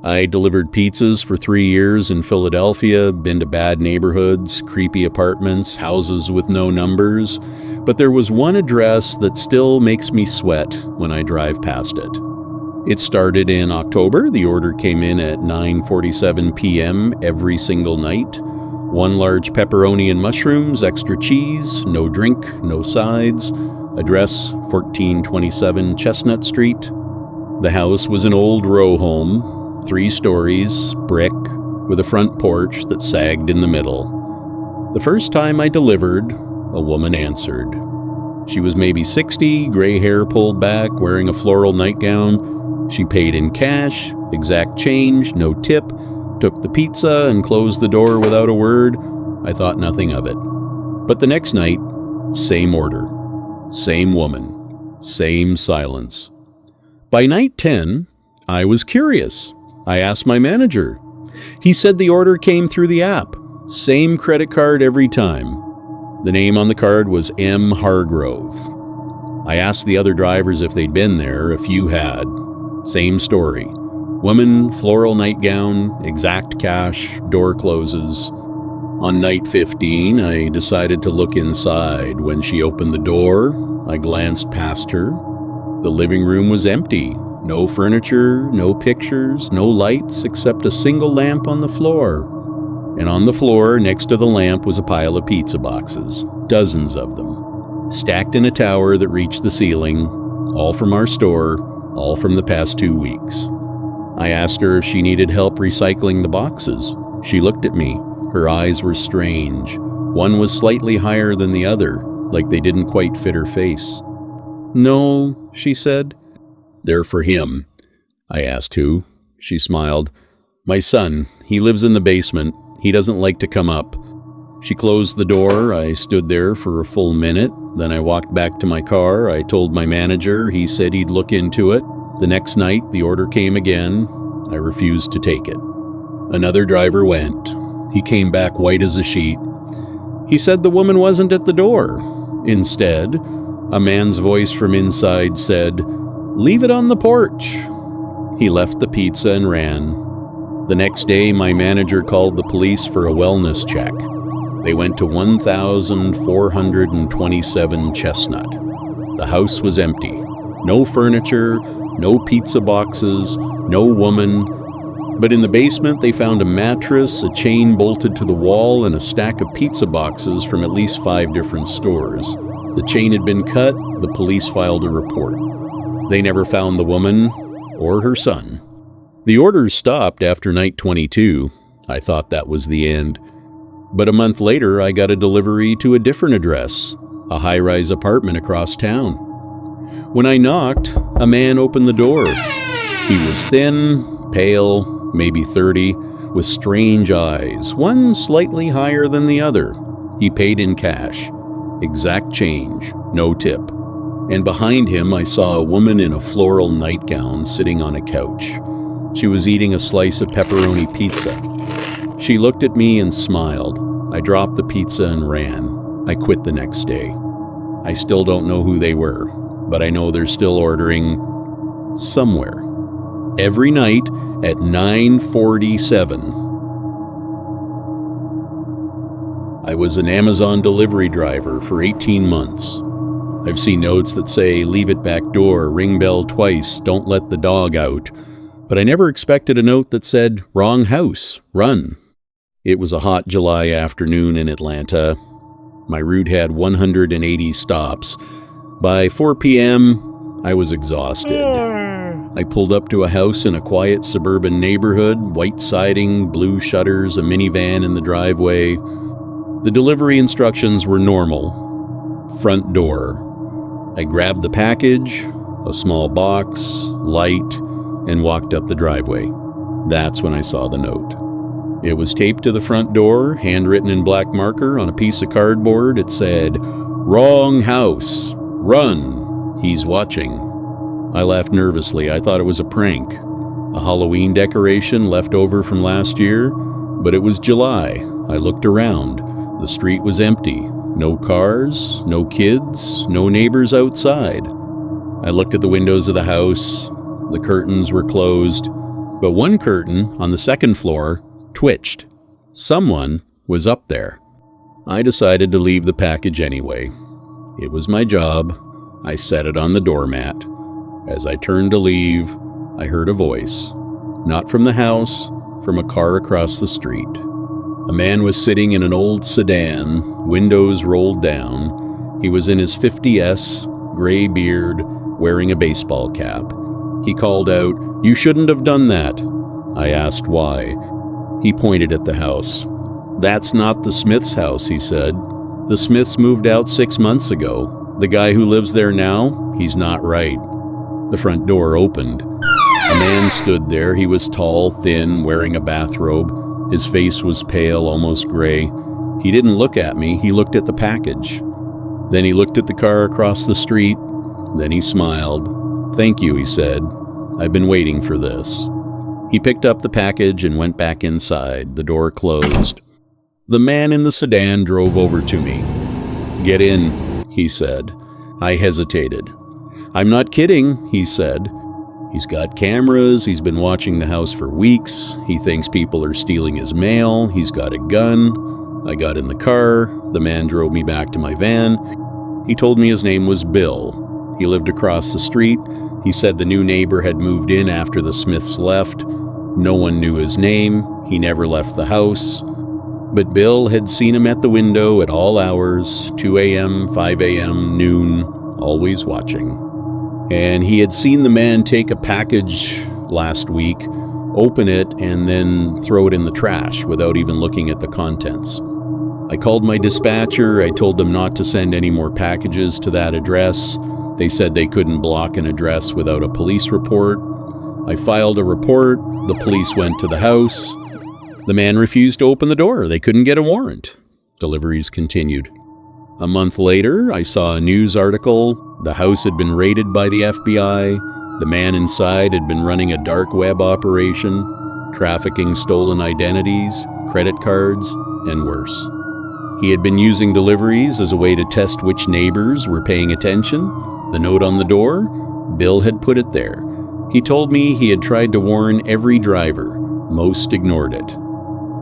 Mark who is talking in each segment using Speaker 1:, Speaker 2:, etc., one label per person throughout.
Speaker 1: I delivered pizzas for 3 years in Philadelphia, been to bad neighborhoods, creepy apartments, houses with no numbers, but there was one address that still makes me sweat when I drive past it. It started in October. The order came in at 9:47 p.m. every single night. 1 large pepperoni and mushrooms, extra cheese, no drink, no sides. Address 1427 Chestnut Street. The house was an old row home, 3 stories, brick, with a front porch that sagged in the middle. The first time I delivered, a woman answered. She was maybe 60, gray hair pulled back, wearing a floral nightgown. She paid in cash, exact change, no tip, took the pizza and closed the door without a word. I thought nothing of it. But the next night, same order, same woman, same silence. By night 10, I was curious. I asked my manager. He said the order came through the app. Same credit card every time. The name on the card was M. Hargrove. I asked the other drivers if they'd been there. A few had. Same story. Woman, floral nightgown, exact cash, door closes. On night 15, I decided to look inside. When she opened the door, I glanced past her. The living room was empty. No furniture, no pictures, no lights except a single lamp on the floor. And on the floor, next to the lamp, was a pile of pizza boxes, dozens of them, stacked in a tower that reached the ceiling, all from our store, all from the past 2 weeks. I asked her if she needed help recycling the boxes. She looked at me. Her eyes were strange. One was slightly higher than the other, like they didn't quite fit her face. "No," she said. "They're for him." I asked who. She smiled. "My son. He lives in the basement. He doesn't like to come up." She closed the door. I stood there for a full minute. Then I walked back to my car. I told my manager. He said he'd look into it. The next night, the order came again. I refused to take it. Another driver went. He came back white as a sheet. He said the woman wasn't at the door. Instead, a man's voice from inside said, "Leave it on the porch." He left the pizza and ran. The next day, my manager called the police for a wellness check. They went to 1427 Chestnut. The house was empty. No furniture, no pizza boxes, no woman. But in the basement, they found a mattress, a chain bolted to the wall, and a stack of pizza boxes from at least 5 different stores. The chain had been cut. The police filed a report. They never found the woman or her son. The orders stopped after night 22. I thought that was the end. But a month later, I got a delivery to a different address, a high-rise apartment across town. When I knocked, a man opened the door. He was thin, pale, maybe 30, with strange eyes, one slightly higher than the other. He paid in cash. Exact change, no tip. And behind him, I saw a woman in a floral nightgown sitting on a couch. She was eating a slice of pepperoni pizza. She looked at me and smiled. I dropped the pizza and ran. I quit the next day. I still don't know who they were, but I know they're still ordering somewhere. Every night at 9:47. I was an Amazon delivery driver for 18 months. I've seen notes that say, "Leave it back door, ring bell twice, don't let the dog out." But I never expected a note that said, "Wrong house, run." It was a hot July afternoon in Atlanta. My route had 180 stops. By 4 p.m., I was exhausted. I pulled up to a house in a quiet suburban neighborhood, white siding, blue shutters, a minivan in the driveway. The delivery instructions were normal. Front door. I grabbed the package, a small box, light, and walked up the driveway. That's when I saw the note. It was taped to the front door, handwritten in black marker on a piece of cardboard. It said, "Wrong house. Run. He's watching." I laughed nervously. I thought it was a prank. A Halloween decoration left over from last year, but it was July. I looked around. The street was empty. No cars, no kids, no neighbors outside. I looked at the windows of the house. The curtains were closed. But one curtain on the second floor twitched. Someone was up there. I decided to leave the package anyway. It was my job. I set it on the doormat. As I turned to leave, I heard a voice. Not from the house, from a car across the street. A man was sitting in an old sedan, windows rolled down. He was in his 50s, gray beard, wearing a baseball cap. He called out, "You shouldn't have done that." I asked why. He pointed at the house. "That's not the Smith's house," he said. "The Smiths moved out 6 months ago. The guy who lives there now, he's not right." The front door opened. A man stood there. He was tall, thin, wearing a bathrobe. His face was pale, almost gray. He didn't look at me. He looked at the package. Then he looked at the car across the street. Then he smiled. "Thank you," he said. "I've been waiting for this." He picked up the package and went back inside. The door closed. The man in the sedan drove over to me. "Get in," he said. I hesitated. "I'm not kidding," he said. "He's got cameras. He's been watching the house for weeks. He thinks people are stealing his mail. He's got a gun." I got in the car. The man drove me back to my van. He told me his name was Bill. He lived across the street. He said the new neighbor had moved in after the Smiths left. No one knew his name. He never left the house. But Bill had seen him at the window at all hours, 2 a.m., 5 a.m., noon, always watching. And he had seen the man take a package last week, open it, and then throw it in the trash without even looking at the contents. I called my dispatcher. I told them not to send any more packages to that address. They said they couldn't block an address without a police report. I filed a report. The police went to the house. The man refused to open the door. They couldn't get a warrant. Deliveries continued. A month later, I saw a news article. The house had been raided by the FBI. The man inside had been running a dark web operation, trafficking stolen identities, credit cards, and worse. He had been using deliveries as a way to test which neighbors were paying attention. The note on the door, Bill had put it there. He told me he had tried to warn every driver. Most ignored it.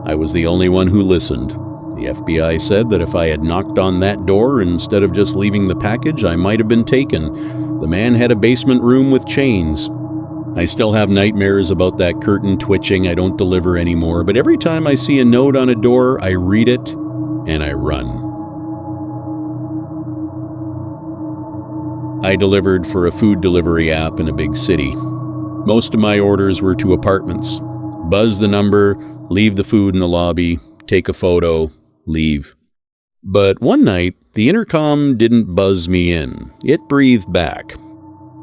Speaker 1: I was the only one who listened. The FBI said that if I had knocked on that door instead of just leaving the package, I might have been taken. The man had a basement room with chains. I still have nightmares about that curtain twitching. I don't deliver anymore, but every time I see a note on a door, I read it and I run. I delivered for a food delivery app in a big city. Most of my orders were to apartments. Buzz the number, leave the food in the lobby, take a photo, leave. But one night, the intercom didn't buzz me in. It breathed back.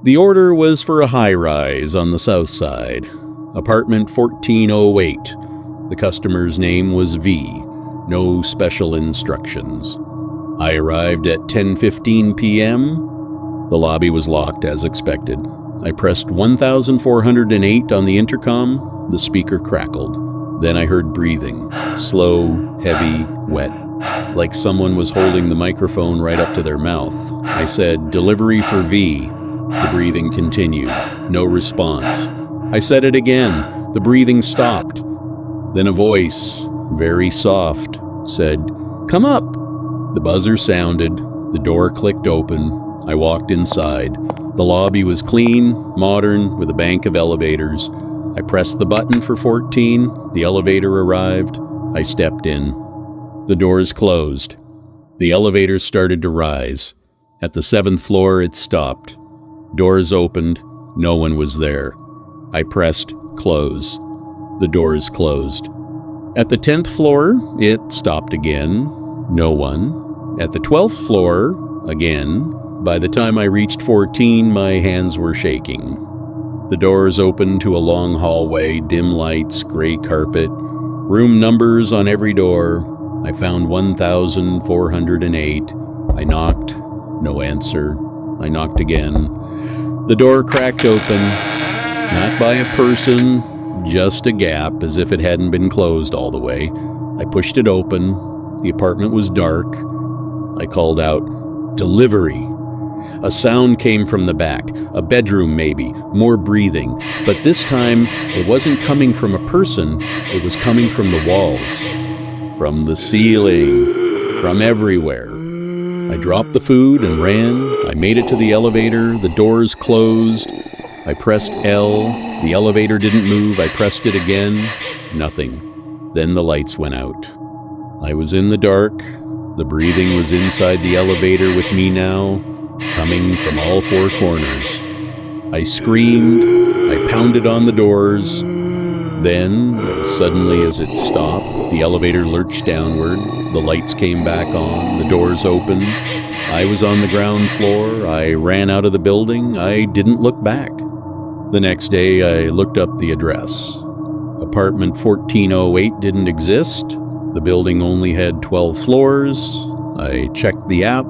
Speaker 1: The order was for a high-rise on the south side, apartment 1408. The customer's name was V. No special instructions. I arrived at 10:15 p.m. The lobby was locked as expected. I pressed 1408 on the intercom. The speaker crackled. Then I heard breathing, slow, heavy, wet, like someone was holding the microphone right up to their mouth. I said, "Delivery for V." The breathing continued. No response. I said it again. The breathing stopped. Then a voice, very soft, said, "Come up." The buzzer sounded. The door clicked open. I walked inside. The lobby was clean, modern, with a bank of elevators. I pressed the button for 14. The elevator arrived. I stepped in. The doors closed. The elevator started to rise. At the 7th floor, it stopped. Doors opened. No one was there. I pressed close. The doors closed. At the 10th floor, it stopped again. No one. At the 12th floor, again. By the time I reached 14, my hands were shaking. The doors opened to a long hallway, dim lights, gray carpet, room numbers on every door. I found 1408. I knocked. No answer. I knocked again. The door cracked open, not by a person, just a gap, as if it hadn't been closed all the way. I pushed it open. The apartment was dark. I called out, "Delivery." A sound came from the back, a bedroom maybe, more breathing, but this time it wasn't coming from a person, it was coming from the walls, from the ceiling, from everywhere. I dropped the food and ran. I made it to the elevator, the doors closed. I pressed L, the elevator didn't move, I pressed it again, nothing. Then the lights went out. I was in the dark, the breathing was inside the elevator with me now, coming from all four corners. I screamed, I pounded on the doors. Then, as suddenly as it stopped, the elevator lurched downward, the lights came back on, the doors opened. I was on the ground floor, I ran out of the building, I didn't look back. The next day, I looked up the address. Apartment 1408 didn't exist. The building only had 12 floors. I checked the app.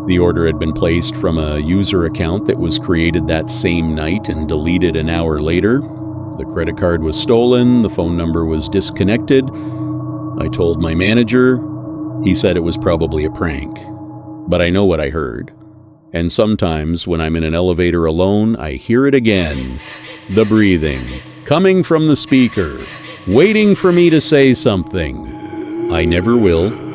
Speaker 1: The order had been placed from a user account that was created that same night and deleted an hour later. The credit card was stolen. The phone number was disconnected. I told my manager. He said it was probably a prank. But I know what I heard. And sometimes when I'm in an elevator alone, I hear it again. The breathing, coming from the speaker, waiting for me to say something. I never will.